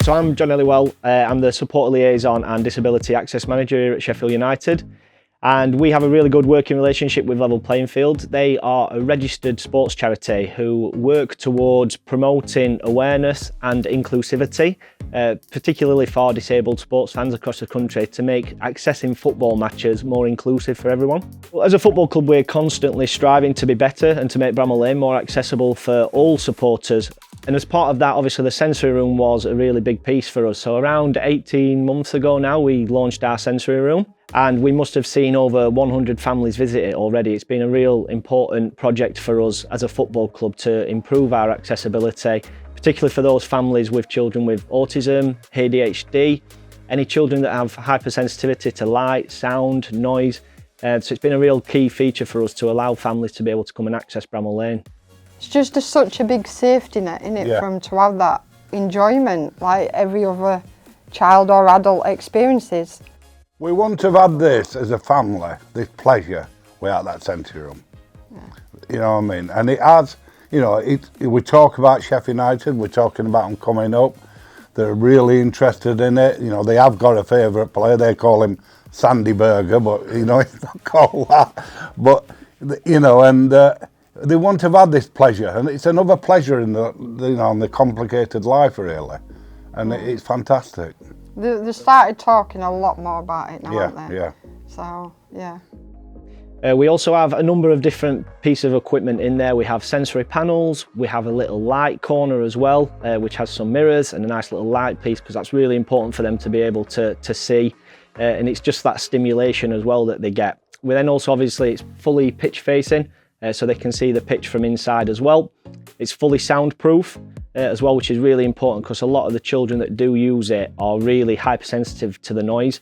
So I'm John Ellywell, I'm the Support Liaison and Disability Access Manager here at Sheffield United, and we have a really good working relationship with Level Playing Field. They are a registered sports charity who work towards promoting awareness and inclusivity, particularly for disabled sports fans across the country, to make accessing football matches more inclusive for everyone. As a football club, we're constantly striving to be better and to make Bramall Lane more accessible for all supporters. And as part of that, obviously the sensory room was a really big piece for us. So around 18 months ago now, we launched our sensory room, and we must have seen over 100 families visit it already. It's been a real important project for us as a football club to improve our accessibility, particularly for those families with children with autism, ADHD, any children that have hypersensitivity to light, sound, noise. So it's been a real key feature for us to allow families to be able to come and access Bramall Lane. It's just such a big safety net, isn't it, for them to have that enjoyment like every other child or adult experiences. We wouldn't have had this as a family, this pleasure, without that sensory room. Yeah. You know what I mean? And it has, you know, we talk about Sheffield United, we're talking about them coming up. They're really interested in it. You know, they have got a favourite player. They call him Sandy Burger, but, you know, it's not called that. But, you know, and they wouldn't have had this pleasure. And it's another pleasure in the, you know, in the complicated life, really. And it's fantastic. They started talking a lot more about it now, aren't they? Yeah. So, yeah. We also have a number of different pieces of equipment in there. We have sensory panels, we have a little light corner as well, which has some mirrors and a nice little light piece, because that's really important for them to be able to see. And it's just that stimulation as well that they get. We then also, obviously, it's fully pitch facing, so they can see the pitch from inside as well. It's fully soundproof as well, which is really important because a lot of the children that do use it are really hypersensitive to the noise.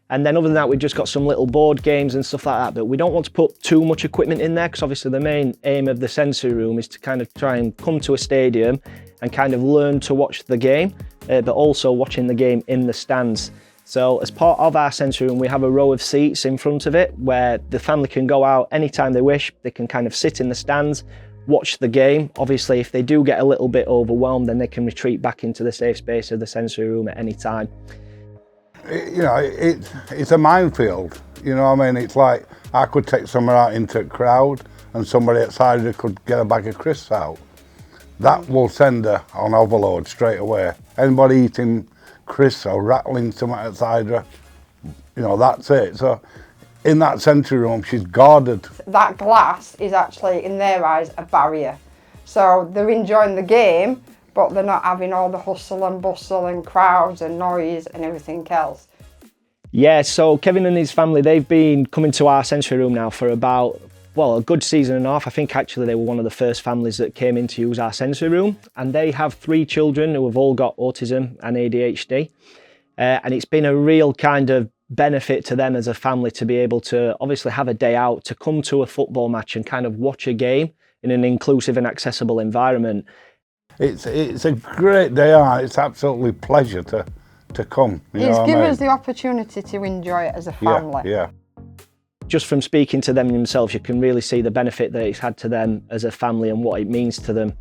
And then other than that, we've just got some little board games and stuff like that, but we don't want to put too much equipment in there because obviously the main aim of the sensory room is to kind of try and come to a stadium and kind of learn to watch the game, but also watching the game in the stands. So as part of our sensory room, we have a row of seats in front of it where the family can go out anytime they wish. They can kind of sit in the stands, watch the game. Obviously, if they do get a little bit overwhelmed, then they can retreat back into the safe space of the sensory room at any time. You know, it's a minefield. You know what I mean? It's like I could take someone out into a crowd and somebody outside her could get a bag of crisps out. That will send her on overload straight away. Anybody eating crisps or rattling something outside her, you know, that's it. So in that sensory room, she's guarded. That glass is actually, in their eyes, a barrier. So they're enjoying the game, but they're not having all the hustle and bustle and crowds and noise and everything else. Yeah, so Kevin and his family, they've been coming to our sensory room now for about, well, a good season and a half. I think actually they were one of the first families that came in to use our sensory room. And they have 3 children who have all got autism and ADHD. And it's been a real kind of benefit to them as a family to be able to obviously have a day out, to come to a football match and kind of watch a game in an inclusive and accessible environment. It's a great day out. It's absolutely a pleasure to come. It's given us the opportunity to enjoy it as a family. Yeah. Just from speaking to them themselves, you can really see the benefit that it's had to them as a family and what it means to them.